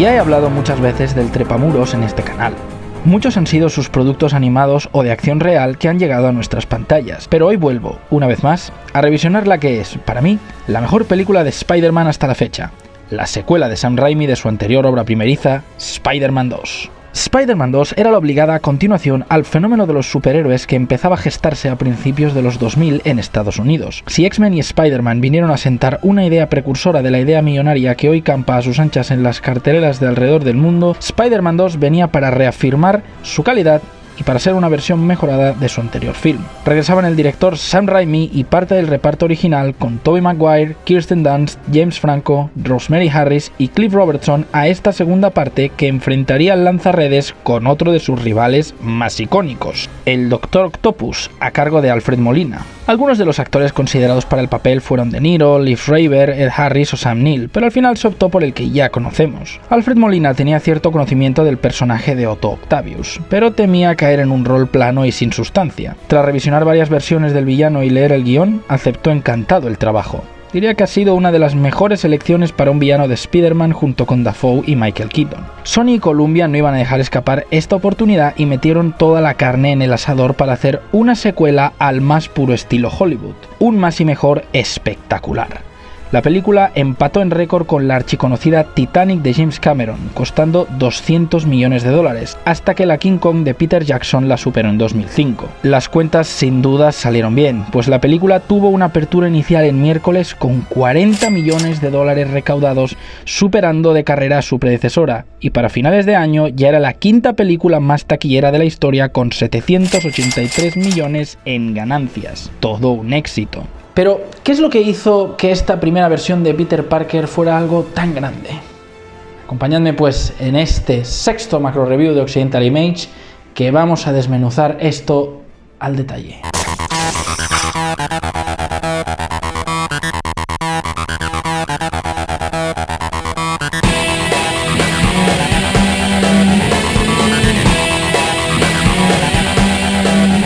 Ya he hablado muchas veces del trepamuros en este canal. Muchos han sido sus productos animados o de acción real que han llegado a nuestras pantallas, pero hoy vuelvo, una vez más, a revisionar la que es, para mí, la mejor película de Spider-Man hasta la fecha, la secuela de Sam Raimi de su anterior obra primeriza, Spider-Man 2. Spider-Man 2 era la obligada continuación al fenómeno de los superhéroes que empezaba a gestarse a principios de los 2000 en Estados Unidos. Si X-Men y Spider-Man vinieron a sentar una idea precursora de la idea millonaria que hoy campa a sus anchas en las carteleras de alrededor del mundo, Spider-Man 2 venía para reafirmar su calidad y para ser una versión mejorada de su anterior film. Regresaban el director Sam Raimi y parte del reparto original con Tobey Maguire, Kirsten Dunst, James Franco, Rosemary Harris y Cliff Robertson a esta segunda parte que enfrentaría al lanzarredes con otro de sus rivales más icónicos, el Doctor Octopus, a cargo de Alfred Molina. Algunos de los actores considerados para el papel fueron De Niro, Liv Schreiber, Ed Harris o Sam Neill, pero al final se optó por el que ya conocemos. Alfred Molina tenía cierto conocimiento del personaje de Otto Octavius, pero temía caer en un rol plano y sin sustancia. Tras revisionar varias versiones del villano y leer el guión, aceptó encantado el trabajo. Diría que ha sido una de las mejores elecciones para un villano de Spider-Man junto con Dafoe y Michael Keaton. Sony y Columbia no iban a dejar escapar esta oportunidad y metieron toda la carne en el asador para hacer una secuela al más puro estilo Hollywood. Un más y mejor espectacular. La película empató en récord con la archiconocida Titanic de James Cameron, costando $200 millones, hasta que la King Kong de Peter Jackson la superó en 2005. Las cuentas sin duda salieron bien, pues la película tuvo una apertura inicial en miércoles con $40 millones recaudados, superando de carrera a su predecesora, y para finales de año ya era la quinta película más taquillera de la historia con 783 millones en ganancias. Todo un éxito. Pero, ¿qué es lo que hizo que esta primera versión de Peter Parker fuera algo tan grande? Acompañadme pues en este sexto macro review de Occidental Image, que vamos a desmenuzar esto al detalle.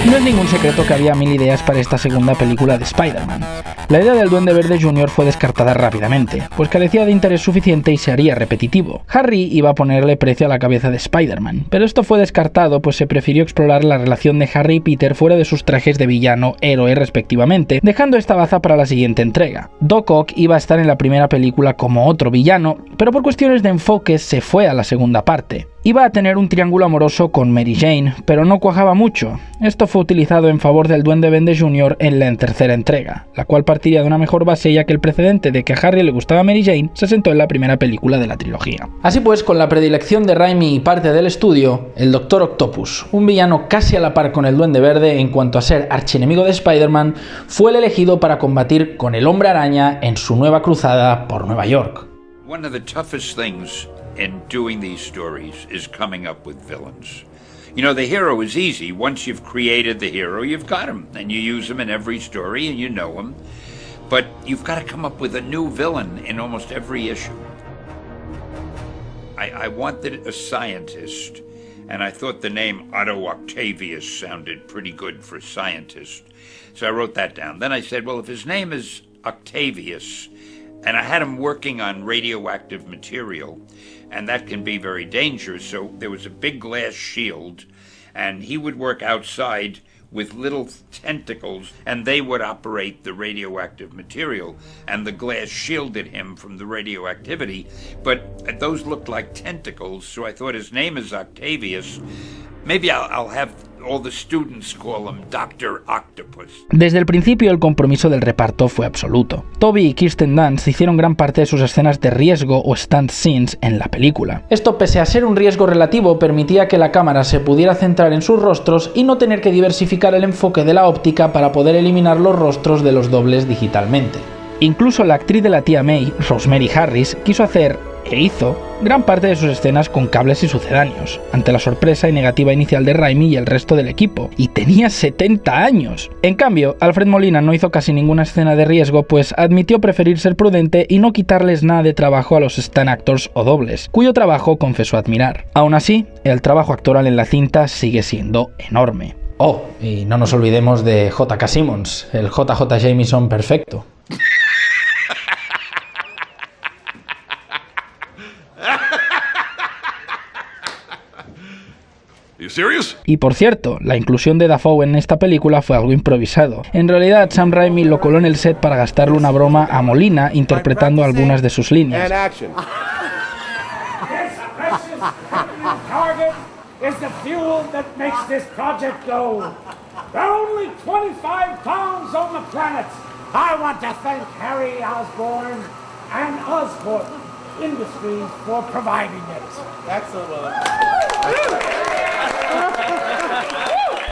No es ningún secreto que había 1000 ideas para esta segunda película de Spider-Man. La idea del Duende Verde Jr. fue descartada rápidamente, pues carecía de interés suficiente y se haría repetitivo. Harry iba a ponerle precio a la cabeza de Spider-Man, pero esto fue descartado pues se prefirió explorar la relación de Harry y Peter fuera de sus trajes de villano, héroe respectivamente, dejando esta baza para la siguiente entrega. Doc Ock iba a estar en la primera película como otro villano, pero por cuestiones de enfoque se fue a la segunda parte. Iba a tener un triángulo amoroso con Mary Jane, pero no cuajaba mucho. Esto fue utilizado en favor del Duende Verde Jr. en la tercera entrega, la cual partiría de una mejor base ya que el precedente de que a Harry le gustaba Mary Jane se sentó en la primera película de la trilogía. Así pues, con la predilección de Raimi y parte del estudio, el Doctor Octopus, un villano casi a la par con el Duende Verde en cuanto a ser archienemigo de Spider-Man, fue el elegido para combatir con el Hombre Araña en su nueva cruzada por Nueva York. One of the toughest things in doing these stories is coming up with villains. You know, the hero is easy. Once you've created the hero, you've got him, and you use him in every story, and you know him. But you've got to come up with a new villain in almost every issue. I wanted a scientist, and I thought the name Otto Octavius sounded pretty good for scientist. So I wrote that down. Then I said, well, if his name is Octavius, and I had him working on radioactive material, and that can be very dangerous. So there was a big glass shield, and he would work outside with little tentacles, and they would operate the radioactive material, and the glass shielded him from the radioactivity. But those looked like tentacles, so I thought his name is Octavius. Maybe I'll have all the students call him Dr. Octopus. Desde el principio el compromiso del reparto fue absoluto. Tobey y Kirsten Dunst hicieron gran parte de sus escenas de riesgo o stunt scenes en la película. Esto, pese a ser un riesgo relativo, permitía que la cámara se pudiera centrar en sus rostros y no tener que diversificar el enfoque de la óptica para poder eliminar los rostros de los dobles digitalmente. Incluso la actriz de la tía May, Rosemary Harris, quiso hacer, e hizo, gran parte de sus escenas con cables y sucedáneos, ante la sorpresa y negativa inicial de Raimi y el resto del equipo, y tenía 70 años. En cambio, Alfred Molina no hizo casi ninguna escena de riesgo, pues admitió preferir ser prudente y no quitarles nada de trabajo a los stunt actors o dobles, cuyo trabajo confesó admirar. Aún así, el trabajo actoral en la cinta sigue siendo enorme. Oh, y no nos olvidemos de J.K. Simmons, el JJ Jameson perfecto. Y por cierto, la inclusión de Dafoe en esta película fue algo improvisado. En realidad, Sam Raimi lo coló en el set para gastarle una broma a Molina interpretando algunas de sus líneas. Is the fuel that makes this project go. There are only 25 pounds on the planet. I want to thank Harry Osborn and Osborn Industries for providing it. Excellent.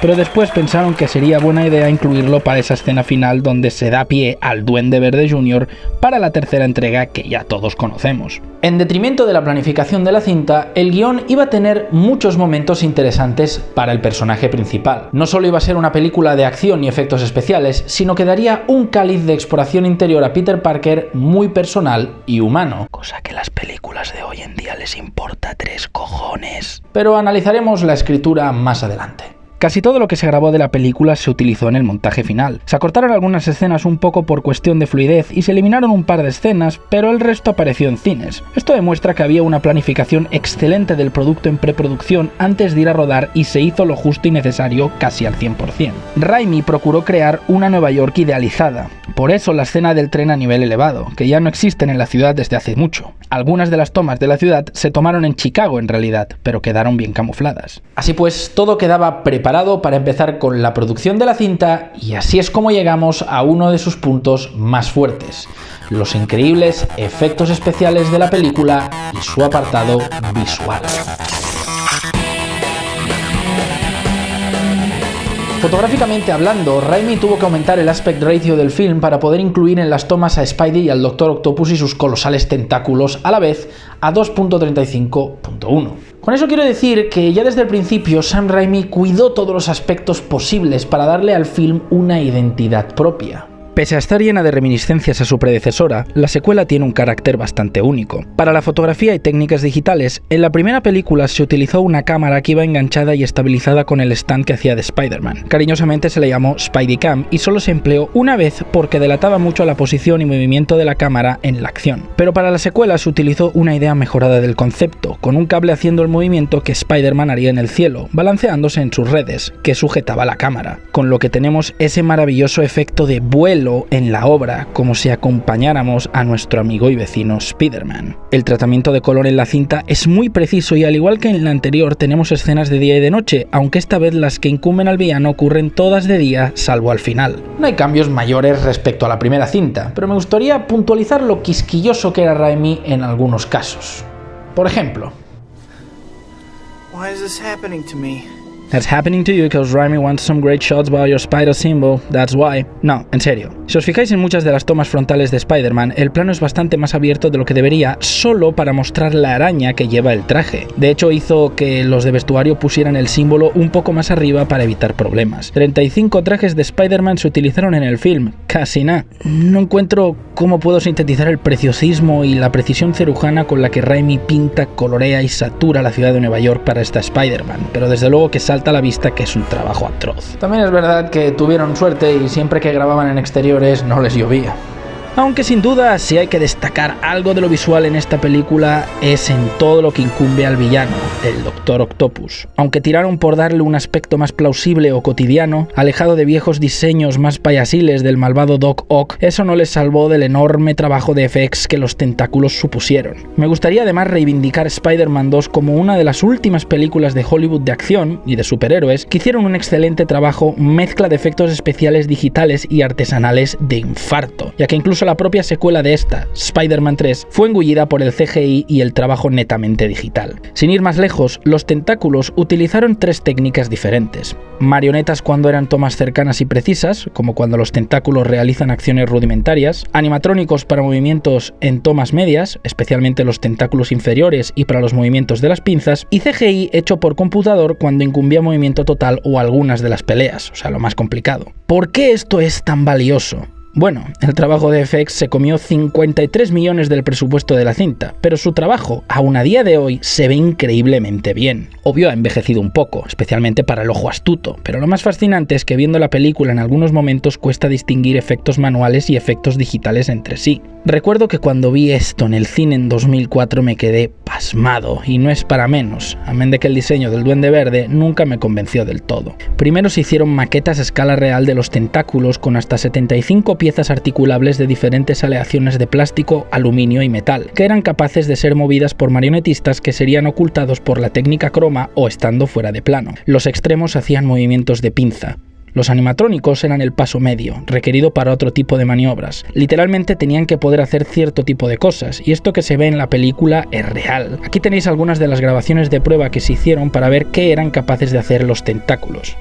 Pero después pensaron que sería buena idea incluirlo para esa escena final donde se da pie al Duende Verde Jr. para la tercera entrega que ya todos conocemos. En detrimento de la planificación de la cinta, el guión iba a tener muchos momentos interesantes para el personaje principal. No solo iba a ser una película de acción y efectos especiales, sino que daría un cáliz de exploración interior a Peter Parker muy personal y humano. Cosa que a las películas de hoy en día les importa 3 cojones. Pero analizaremos la escritura más adelante. Casi todo lo que se grabó de la película se utilizó en el montaje final. Se acortaron algunas escenas un poco por cuestión de fluidez y se eliminaron un par de escenas, pero el resto apareció en cines. Esto demuestra que había una planificación excelente del producto en preproducción antes de ir a rodar y se hizo lo justo y necesario casi al 100%. Raimi procuró crear una Nueva York idealizada. Por eso la escena del tren a nivel elevado, que ya no existen en la ciudad desde hace mucho. Algunas de las tomas de la ciudad se tomaron en Chicago en realidad, pero quedaron bien camufladas. Así pues, todo quedaba preparado para empezar con la producción de la cinta y así es como llegamos a uno de sus puntos más fuertes, los increíbles efectos especiales de la película y su apartado visual. Fotográficamente hablando, Raimi tuvo que aumentar el aspect ratio del film para poder incluir en las tomas a Spidey y al Dr. Octopus y sus colosales tentáculos a la vez a 2.35.1. Con eso quiero decir que ya desde el principio Sam Raimi cuidó todos los aspectos posibles para darle al film una identidad propia. Pese a estar llena de reminiscencias a su predecesora, la secuela tiene un carácter bastante único. Para la fotografía y técnicas digitales, en la primera película se utilizó una cámara que iba enganchada y estabilizada con el stand que hacía de Spider-Man. Cariñosamente se le llamó Spideycam y solo se empleó una vez porque delataba mucho la posición y movimiento de la cámara en la acción. Pero para la secuela se utilizó una idea mejorada del concepto, con un cable haciendo el movimiento que Spider-Man haría en el cielo, balanceándose en sus redes, que sujetaba la cámara, con lo que tenemos ese maravilloso efecto de vuelo en la obra, como si acompañáramos a nuestro amigo y vecino Spider-Man. El tratamiento de color en la cinta es muy preciso y al igual que en la anterior tenemos escenas de día y de noche, aunque esta vez las que incumben al villano ocurren todas de día, salvo al final. No hay cambios mayores respecto a la primera cinta, pero me gustaría puntualizar lo quisquilloso que era Raimi en algunos casos. Por ejemplo, Why is this happening to me? That's happening to you because Raimi wants some great shots by your Spider symbol, that's why. No, en serio. Si os fijáis en muchas de las tomas frontales de Spider-Man, el plano es bastante más abierto de lo que debería, solo para mostrar la araña que lleva el traje. De hecho, hizo que los de vestuario pusieran el símbolo un poco más arriba para evitar problemas. 35 trajes de Spider-Man se utilizaron en el film, casi nada. No encuentro cómo puedo sintetizar el preciosismo y la precisión cirujana con la que Raimi pinta, colorea y satura la ciudad de Nueva York para esta Spider-Man, pero desde luego que salta a la vista que es un trabajo atroz. También es verdad que tuvieron suerte y siempre que grababan en exteriores no les llovía. Aunque sin duda, si hay que destacar algo de lo visual en esta película, es en todo lo que incumbe al villano, el Dr. Octopus. Aunque tiraron por darle un aspecto más plausible o cotidiano, alejado de viejos diseños más payasiles del malvado Doc Ock, eso no les salvó del enorme trabajo de FX que los tentáculos supusieron. Me gustaría además reivindicar Spider-Man 2 como una de las últimas películas de Hollywood de acción y de superhéroes que hicieron un excelente trabajo, mezcla de efectos especiales digitales y artesanales de infarto, ya que incluso la propia secuela de esta, Spider-Man 3, fue engullida por el CGI y el trabajo netamente digital. Sin ir más lejos, los tentáculos utilizaron 3 técnicas diferentes. Marionetas cuando eran tomas cercanas y precisas, como cuando los tentáculos realizan acciones rudimentarias, animatrónicos para movimientos en tomas medias, especialmente los tentáculos inferiores y para los movimientos de las pinzas, y CGI hecho por computador cuando incumbía movimiento total o algunas de las peleas, o sea, lo más complicado. ¿Por qué esto es tan valioso? Bueno, el trabajo de FX se comió 53 millones del presupuesto de la cinta, pero su trabajo, aún a día de hoy, se ve increíblemente bien. Obvio, ha envejecido un poco, especialmente para el ojo astuto, pero lo más fascinante es que viendo la película en algunos momentos cuesta distinguir efectos manuales y efectos digitales entre sí. Recuerdo que cuando vi esto en el cine en 2004 me quedé pasmado, y no es para menos, amén de que el diseño del Duende Verde nunca me convenció del todo. Primero se hicieron maquetas a escala real de los tentáculos con hasta 75 piezas articulables de diferentes aleaciones de plástico, aluminio y metal, que eran capaces de ser movidas por marionetistas que serían ocultados por la técnica croma o estando fuera de plano. Los extremos hacían movimientos de pinza. Los animatrónicos eran el paso medio, requerido para otro tipo de maniobras. Literalmente tenían que poder hacer cierto tipo de cosas, y esto que se ve en la película es real. Aquí tenéis algunas de las grabaciones de prueba que se hicieron para ver qué eran capaces de hacer los tentáculos.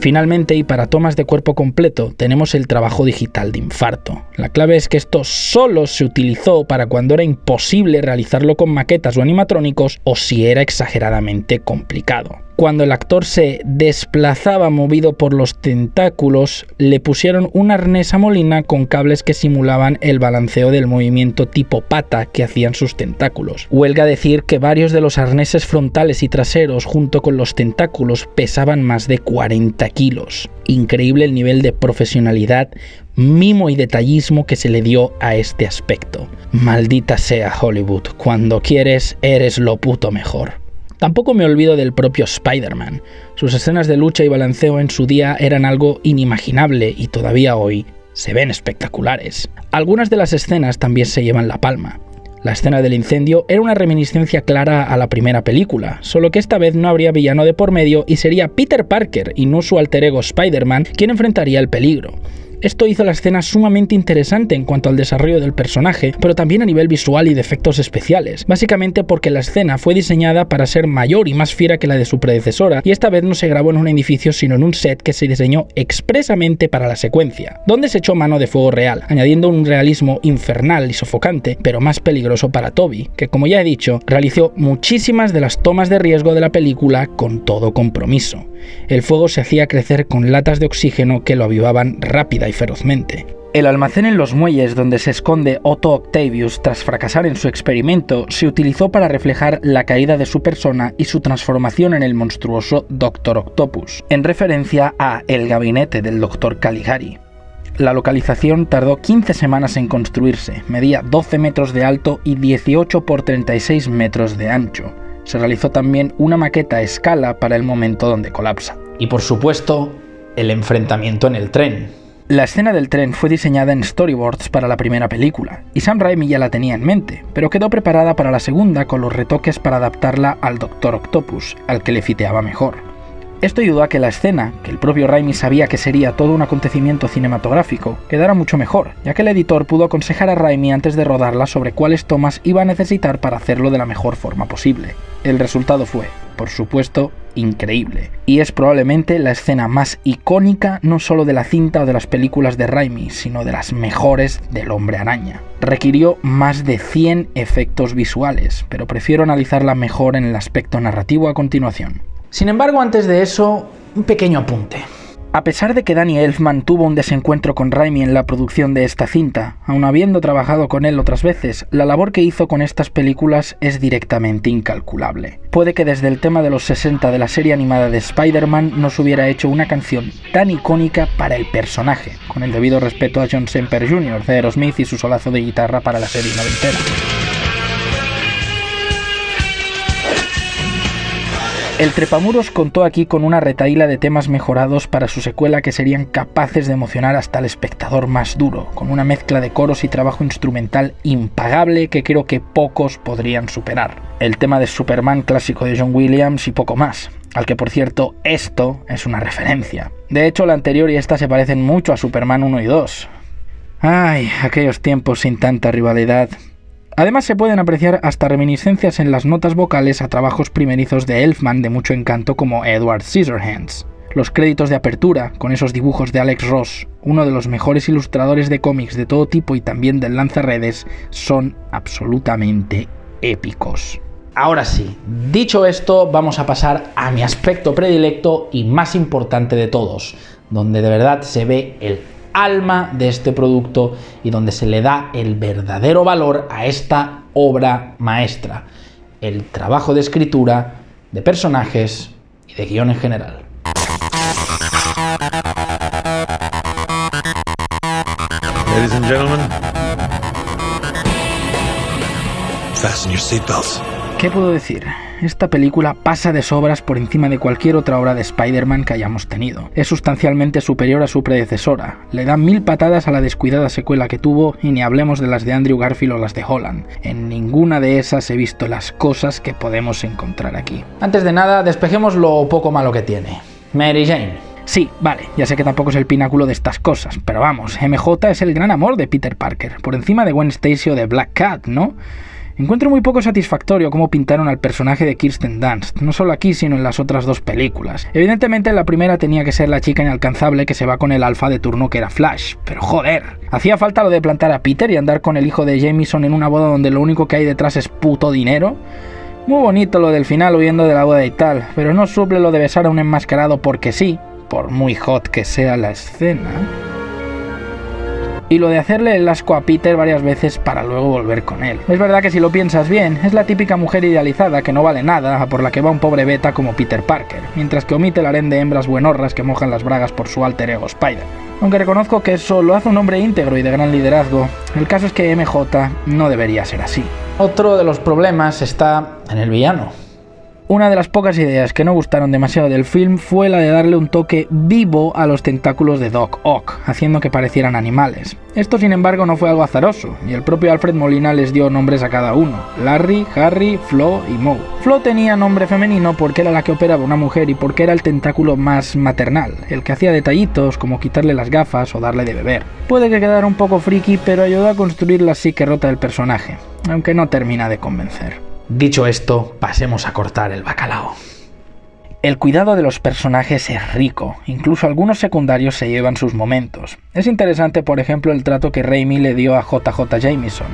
Finalmente, y para tomas de cuerpo completo, tenemos el trabajo digital de infarto. La clave es que esto solo se utilizó para cuando era imposible realizarlo con maquetas o animatrónicos o si era exageradamente complicado. Cuando el actor se desplazaba movido por los tentáculos, le pusieron un arnés a molina con cables que simulaban el balanceo del movimiento tipo pata que hacían sus tentáculos. Huelga decir que varios de los arneses frontales y traseros junto con los tentáculos pesaban más de 40 kilos. Increíble el nivel de profesionalidad, mimo y detallismo que se le dio a este aspecto. Maldita sea Hollywood, cuando quieres eres lo puto mejor. Tampoco me olvido del propio Spider-Man. Sus escenas de lucha y balanceo en su día eran algo inimaginable y todavía hoy se ven espectaculares. Algunas de las escenas también se llevan la palma. La escena del incendio era una reminiscencia clara a la primera película, solo que esta vez no habría villano de por medio y sería Peter Parker y no su alter ego Spider-Man quien enfrentaría el peligro. Esto hizo la escena sumamente interesante en cuanto al desarrollo del personaje, pero también a nivel visual y de efectos especiales, básicamente porque la escena fue diseñada para ser mayor y más fiera que la de su predecesora, y esta vez no se grabó en un edificio sino en un set que se diseñó expresamente para la secuencia, donde se echó mano de fuego real, añadiendo un realismo infernal y sofocante, pero más peligroso para Toby, que como ya he dicho, realizó muchísimas de las tomas de riesgo de la película con todo compromiso. El fuego se hacía crecer con latas de oxígeno que lo avivaban rápida y ferozmente. El almacén en los muelles donde se esconde Otto Octavius tras fracasar en su experimento se utilizó para reflejar la caída de su persona y su transformación en el monstruoso Dr. Octopus, en referencia a El gabinete del Dr. Caligari. La localización tardó 15 semanas en construirse, medía 12 metros de alto y 18 por 36 metros de ancho. Se realizó también una maqueta a escala para el momento donde colapsa. Y por supuesto, el enfrentamiento en el tren. La escena del tren fue diseñada en storyboards para la primera película, y Sam Raimi ya la tenía en mente, pero quedó preparada para la segunda con los retoques para adaptarla al Dr. Octopus, al que le fiteaba mejor. Esto ayudó a que la escena, que el propio Raimi sabía que sería todo un acontecimiento cinematográfico, quedara mucho mejor, ya que el editor pudo aconsejar a Raimi antes de rodarla sobre cuáles tomas iba a necesitar para hacerlo de la mejor forma posible. El resultado fue, por supuesto, increíble, y es probablemente la escena más icónica no solo de la cinta o de las películas de Raimi, sino de las mejores del Hombre Araña. Requirió más de 100 efectos visuales, pero prefiero analizarla mejor en el aspecto narrativo a continuación. Sin embargo, antes de eso, un pequeño apunte. A pesar de que Danny Elfman tuvo un desencuentro con Raimi en la producción de esta cinta, aun habiendo trabajado con él otras veces, la labor que hizo con estas películas es directamente incalculable. Puede que desde el tema de los 60 de la serie animada de Spider-Man no se hubiera hecho una canción tan icónica para el personaje, con el debido respeto a John Semper Jr. de Aerosmith y su solazo de guitarra para la serie noventera. El Trepamuros contó aquí con una retahíla de temas mejorados para su secuela que serían capaces de emocionar hasta el espectador más duro, con una mezcla de coros y trabajo instrumental impagable que creo que pocos podrían superar. El tema de Superman clásico de John Williams y poco más, al que por cierto esto es una referencia. De hecho, la anterior y esta se parecen mucho a Superman 1 y 2. Ay, aquellos tiempos sin tanta rivalidad. Además se pueden apreciar hasta reminiscencias en las notas vocales a trabajos primerizos de Elfman de mucho encanto como Edward Scissorhands. Los créditos de apertura, con esos dibujos de Alex Ross, uno de los mejores ilustradores de cómics de todo tipo y también del lanzarredes, son absolutamente épicos. Ahora sí, dicho esto, vamos a pasar a mi aspecto predilecto y más importante de todos, donde de verdad se ve el alma de este producto y donde se le da el verdadero valor a esta obra maestra, el trabajo de escritura, de personajes y de guión en general. Ladies and gentlemen, fasten your seatbelts. ¿Qué puedo decir? Esta película pasa de sobras por encima de cualquier otra obra de Spider-Man que hayamos tenido. Es sustancialmente superior a su predecesora. Le da 1000 patadas a la descuidada secuela que tuvo y ni hablemos de las de Andrew Garfield o las de Holland. En ninguna de esas he visto las cosas que podemos encontrar aquí. Antes de nada, despejemos lo poco malo que tiene. Mary Jane. Sí, vale, ya sé que tampoco es el pináculo de estas cosas, pero vamos, MJ es el gran amor de Peter Parker, por encima de Gwen Stacy o de Black Cat, ¿no? Encuentro muy poco satisfactorio cómo pintaron al personaje de Kirsten Dunst, no solo aquí sino en las otras dos películas. Evidentemente la primera tenía que ser la chica inalcanzable que se va con el alfa de turno que era Flash, pero joder, hacía falta lo de plantar a Peter y andar con el hijo de Jameson en una boda donde lo único que hay detrás es puto dinero. Muy bonito lo del final huyendo de la boda y tal, pero no suple lo de besar a un enmascarado porque sí, por muy hot que sea la escena. Y lo de hacerle el asco a Peter varias veces para luego volver con él. Es verdad que si lo piensas bien, es la típica mujer idealizada que no vale nada, a por la que va un pobre beta como Peter Parker, mientras que omite el harén de hembras buenorras que mojan las bragas por su alter ego Spider. Aunque reconozco que eso lo hace un hombre íntegro y de gran liderazgo, el caso es que MJ no debería ser así. Otro de los problemas está en el villano. Una de las pocas ideas que no gustaron demasiado del film fue la de darle un toque vivo a los tentáculos de Doc Ock, haciendo que parecieran animales. Esto, sin embargo, no fue algo azaroso, y el propio Alfred Molina les dio nombres a cada uno: Larry, Harry, Flo y Moe. Flo tenía nombre femenino porque era la que operaba una mujer y porque era el tentáculo más maternal, el que hacía detallitos como quitarle las gafas o darle de beber. Puede que quedara un poco friki, pero ayudó a construir la psique rota del personaje, aunque no termina de convencer. Dicho esto, pasemos a cortar el bacalao. El cuidado de los personajes es rico, incluso algunos secundarios se llevan sus momentos. Es interesante, por ejemplo, el trato que Raimi le dio a JJ Jameson.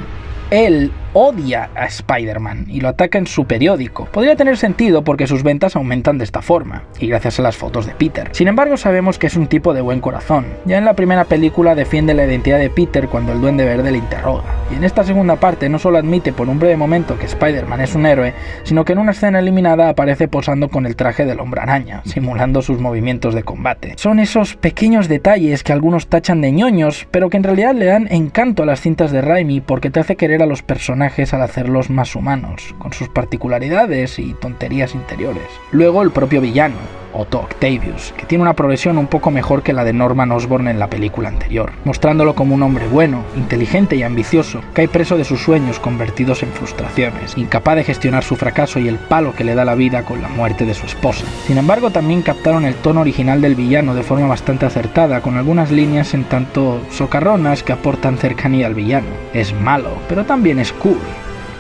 Él odia a Spider-Man y lo ataca en su periódico. Podría tener sentido porque sus ventas aumentan de esta forma, y gracias a las fotos de Peter. Sin embargo, sabemos que es un tipo de buen corazón. Ya en la primera película defiende la identidad de Peter cuando el Duende Verde le interroga. Y en esta segunda parte no solo admite por un breve momento que Spider-Man es un héroe, sino que en una escena eliminada aparece posando con el traje del Hombre Araña, simulando sus movimientos de combate. Son esos pequeños detalles que algunos tachan de ñoños, pero que en realidad le dan encanto a las cintas de Raimi porque te hace querer a los personajes al hacerlos más humanos, con sus particularidades y tonterías interiores. Luego el propio villano, Otto Octavius, que tiene una progresión un poco mejor que la de Norman Osborn en la película anterior, mostrándolo como un hombre bueno, inteligente y ambicioso, cae preso de sus sueños convertidos en frustraciones, incapaz de gestionar su fracaso y el palo que le da la vida con la muerte de su esposa. Sin embargo, también captaron el tono original del villano de forma bastante acertada, con algunas líneas en tanto socarronas que aportan cercanía al villano. Es malo, pero también es cool,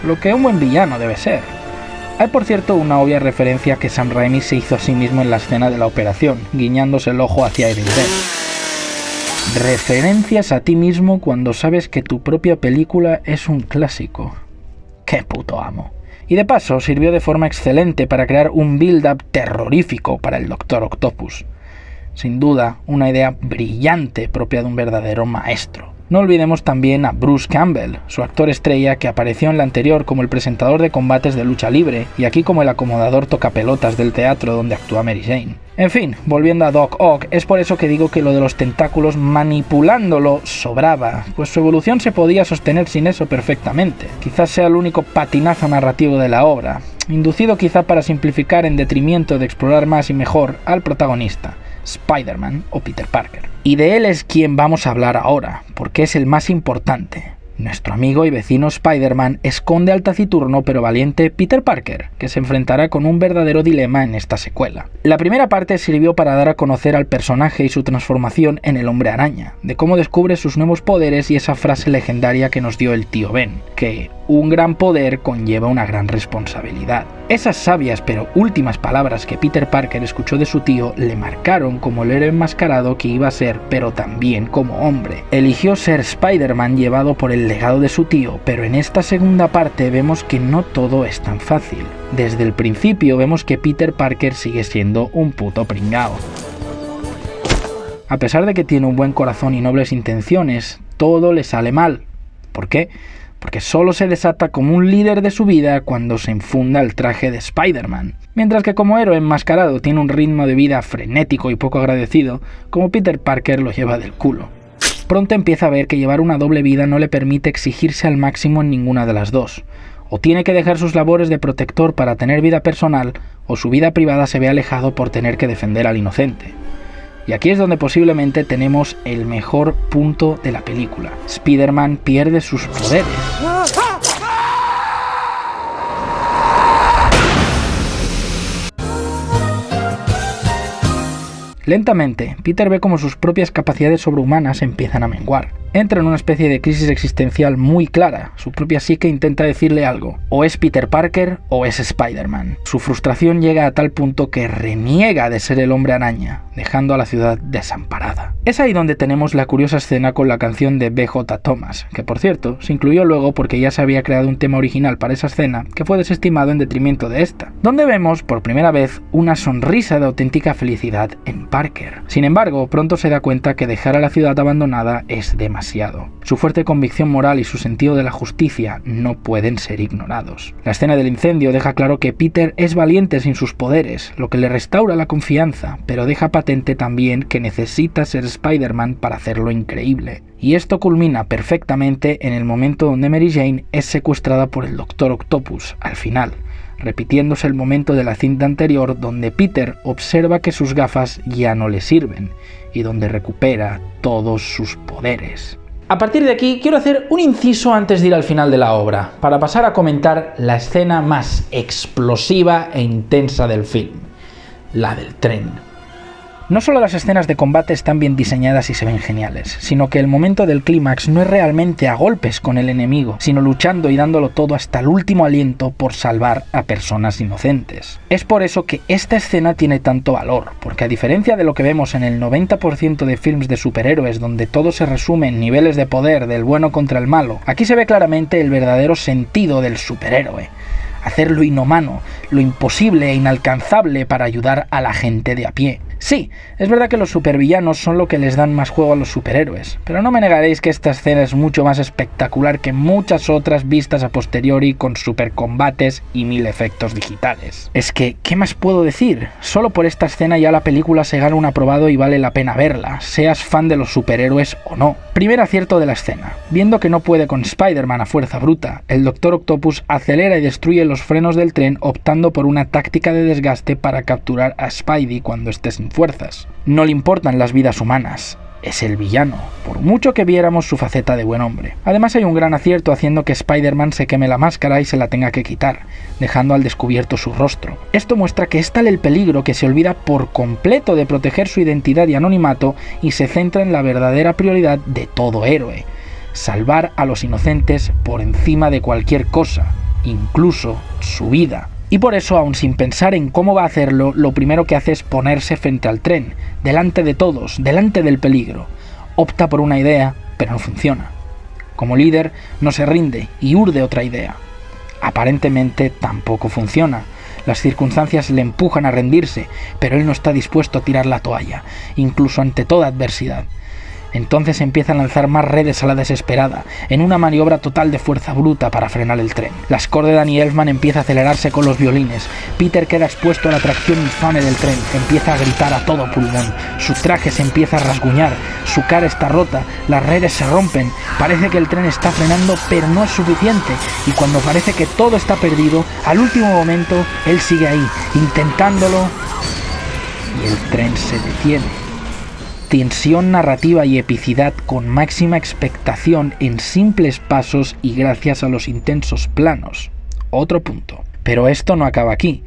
lo que un buen villano debe ser. Hay, por cierto, una obvia referencia que Sam Raimi se hizo a sí mismo en la escena de la operación, guiñándose el ojo hacia Evil Dead. Referencias a ti mismo cuando sabes que tu propia película es un clásico. ¡Qué puto amo! Y de paso, sirvió de forma excelente para crear un build-up terrorífico para el Dr. Octopus. Sin duda, una idea brillante propia de un verdadero maestro. No olvidemos también a Bruce Campbell, su actor estrella que apareció en la anterior como el presentador de combates de lucha libre y aquí como el acomodador tocapelotas del teatro donde actúa Mary Jane. En fin, volviendo a Doc Ock, es por eso que digo que lo de los tentáculos manipulándolo sobraba, pues su evolución se podía sostener sin eso perfectamente. Quizás sea el único patinazo narrativo de la obra, inducido quizá para simplificar en detrimento de explorar más y mejor al protagonista, Spider-Man o Peter Parker. Y de él es quien vamos a hablar ahora, porque es el más importante. Nuestro amigo y vecino Spider-Man esconde al taciturno pero valiente Peter Parker, que se enfrentará con un verdadero dilema en esta secuela. La primera parte sirvió para dar a conocer al personaje y su transformación en el Hombre Araña, de cómo descubre sus nuevos poderes y esa frase legendaria que nos dio el tío Ben, que un gran poder conlleva una gran responsabilidad. Esas sabias pero últimas palabras que Peter Parker escuchó de su tío le marcaron como el héroe enmascarado que iba a ser, pero también como hombre. Eligió ser Spider-Man llevado por el legado de su tío, pero en esta segunda parte vemos que no todo es tan fácil. Desde el principio vemos que Peter Parker sigue siendo un puto pringao. A pesar de que tiene un buen corazón y nobles intenciones, todo le sale mal. ¿Por qué? Porque solo se desata como un líder de su vida cuando se infunda el traje de Spider-Man. Mientras que como héroe enmascarado tiene un ritmo de vida frenético y poco agradecido, como Peter Parker lo lleva del culo. Pronto empieza a ver que llevar una doble vida no le permite exigirse al máximo en ninguna de las dos. O tiene que dejar sus labores de protector para tener vida personal, o su vida privada se ve alejado por tener que defender al inocente. Y aquí es donde posiblemente tenemos el mejor punto de la película. Spider-Man pierde sus poderes. Lentamente, Peter ve como sus propias capacidades sobrehumanas empiezan a menguar. Entra en una especie de crisis existencial muy clara. Su propia psique intenta decirle algo. O es Peter Parker o es Spider-Man. Su frustración llega a tal punto que reniega de ser el hombre araña, dejando a la ciudad desamparada. Es ahí donde tenemos la curiosa escena con la canción de B.J. Thomas, que por cierto, se incluyó luego porque ya se había creado un tema original para esa escena que fue desestimado en detrimento de esta, donde vemos por primera vez una sonrisa de auténtica felicidad en Parker. Sin embargo, pronto se da cuenta que dejar a la ciudad abandonada es demasiado. Su fuerte convicción moral y su sentido de la justicia no pueden ser ignorados. La escena del incendio deja claro que Peter es valiente sin sus poderes, lo que le restaura la confianza, pero deja patente también que necesita ser Spider-Man para hacerlo increíble. Y esto culmina perfectamente en el momento donde Mary Jane es secuestrada por el Dr. Octopus, al final, repitiéndose el momento de la cinta anterior donde Peter observa que sus gafas ya no le sirven y donde recupera todos sus poderes. A partir de aquí quiero hacer un inciso antes de ir al final de la obra, para pasar a comentar la escena más explosiva e intensa del film, la del tren. No solo las escenas de combate están bien diseñadas y se ven geniales, sino que el momento del clímax no es realmente a golpes con el enemigo, sino luchando y dándolo todo hasta el último aliento por salvar a personas inocentes. Es por eso que esta escena tiene tanto valor, porque a diferencia de lo que vemos en el 90% de films de superhéroes donde todo se resume en niveles de poder del bueno contra el malo, aquí se ve claramente el verdadero sentido del superhéroe. Hacer lo inhumano, lo imposible e inalcanzable para ayudar a la gente de a pie. Sí, es verdad que los supervillanos son lo que les dan más juego a los superhéroes, pero no me negaréis que esta escena es mucho más espectacular que muchas otras vistas a posteriori con supercombates y 1000 efectos digitales. Es que, ¿qué más puedo decir? Solo por esta escena ya la película se gana un aprobado y vale la pena verla, seas fan de los superhéroes o no. Primer acierto de la escena. Viendo que no puede con Spider-Man a fuerza bruta, el Dr. Octopus acelera y destruye los frenos del tren optando por una táctica de desgaste para capturar a Spidey cuando esté sin fuerzas. No le importan las vidas humanas. Es el villano, por mucho que viéramos su faceta de buen hombre. Además hay un gran acierto haciendo que Spider-Man se queme la máscara y se la tenga que quitar, dejando al descubierto su rostro. Esto muestra que es tal el peligro que se olvida por completo de proteger su identidad y anonimato y se centra en la verdadera prioridad de todo héroe: salvar a los inocentes por encima de cualquier cosa, incluso su vida. Y por eso, aun sin pensar en cómo va a hacerlo, lo primero que hace es ponerse frente al tren, delante de todos, delante del peligro. Opta por una idea, pero no funciona. Como líder, no se rinde y urde otra idea. Aparentemente tampoco funciona. Las circunstancias le empujan a rendirse, pero él no está dispuesto a tirar la toalla, incluso ante toda adversidad. Entonces empieza a lanzar más redes a la desesperada, en una maniobra total de fuerza bruta para frenar el tren. La score de Danny Elfman empieza a acelerarse con los violines. Peter queda expuesto a la tracción infame del tren, empieza a gritar a todo pulmón. Su traje se empieza a rasguñar, su cara está rota, las redes se rompen. Parece que el tren está frenando, pero no es suficiente. Y cuando parece que todo está perdido, al último momento, él sigue ahí, intentándolo, y el tren se detiene. Tensión narrativa y epicidad con máxima expectación en simples pasos y gracias a los intensos planos. Otro punto. Pero esto no acaba aquí.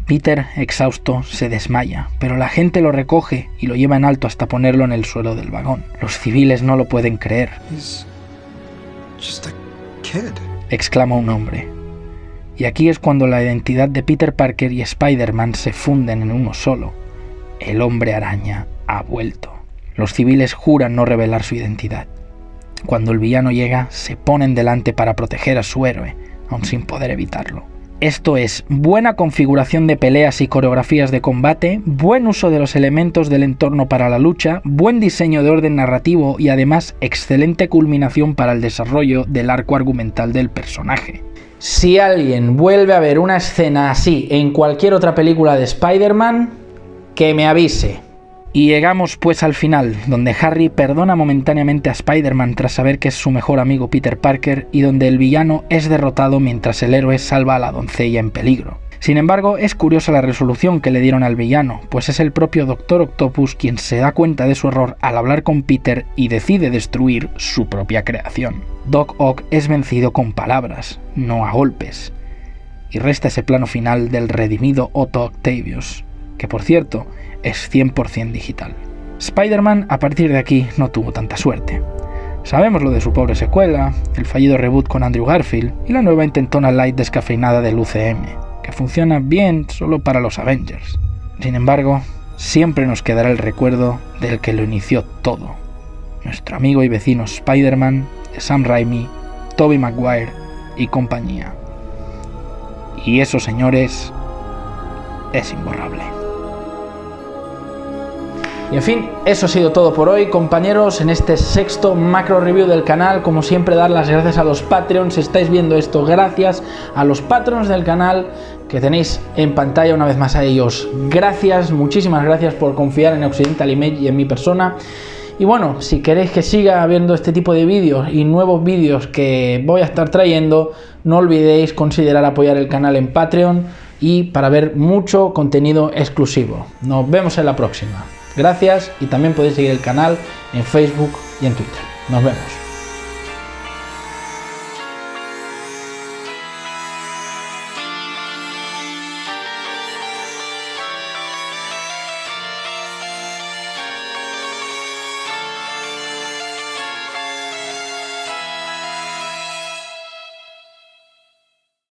Peter, exhausto, se desmaya, pero la gente lo recoge y lo lleva en alto hasta ponerlo en el suelo del vagón. Los civiles no lo pueden creer. He's just a kid. exclama un hombre. Y aquí es cuando la identidad de Peter Parker y Spider-Man se funden en uno solo. El hombre araña ha vuelto. Los civiles juran no revelar su identidad. Cuando el villano llega, se ponen delante para proteger a su héroe, aun sin poder evitarlo. Esto es buena configuración de peleas y coreografías de combate, buen uso de los elementos del entorno para la lucha, buen diseño de orden narrativo y además excelente culminación para el desarrollo del arco argumental del personaje. Si alguien vuelve a ver una escena así en cualquier otra película de Spider-Man, que me avise. Y llegamos pues al final, donde Harry perdona momentáneamente a Spider-Man tras saber que es su mejor amigo Peter Parker y donde el villano es derrotado mientras el héroe salva a la doncella en peligro. Sin embargo, es curiosa la resolución que le dieron al villano, pues es el propio Dr. Octopus quien se da cuenta de su error al hablar con Peter y decide destruir su propia creación. Doc Ock es vencido con palabras, no a golpes. Y resta ese plano final del redimido Otto Octavius, que por cierto, es 100% digital. Spider-Man a partir de aquí no tuvo tanta suerte. Sabemos lo de su pobre secuela, el fallido reboot con Andrew Garfield y la nueva intentona light descafeinada del UCM, que funciona bien solo para los Avengers. Sin embargo, siempre nos quedará el recuerdo del que lo inició todo, nuestro amigo y vecino Spider-Man de Sam Raimi, Tobey Maguire y compañía. Y eso, señores, es imborrable. Y en fin, eso ha sido todo por hoy, compañeros, en este sexto macro review del canal. Como siempre, dar las gracias a los Patreons. Si estáis viendo esto, gracias a los Patreons del canal que tenéis en pantalla. Una vez más a ellos, gracias, muchísimas gracias por confiar en Occidental Image y en mi persona. Y bueno, si queréis que siga habiendo este tipo de vídeos y nuevos vídeos que voy a estar trayendo, no olvidéis considerar apoyar el canal en Patreon y para ver mucho contenido exclusivo. Nos vemos en la próxima. Gracias y también podéis seguir el canal en Facebook y en Twitter. Nos vemos.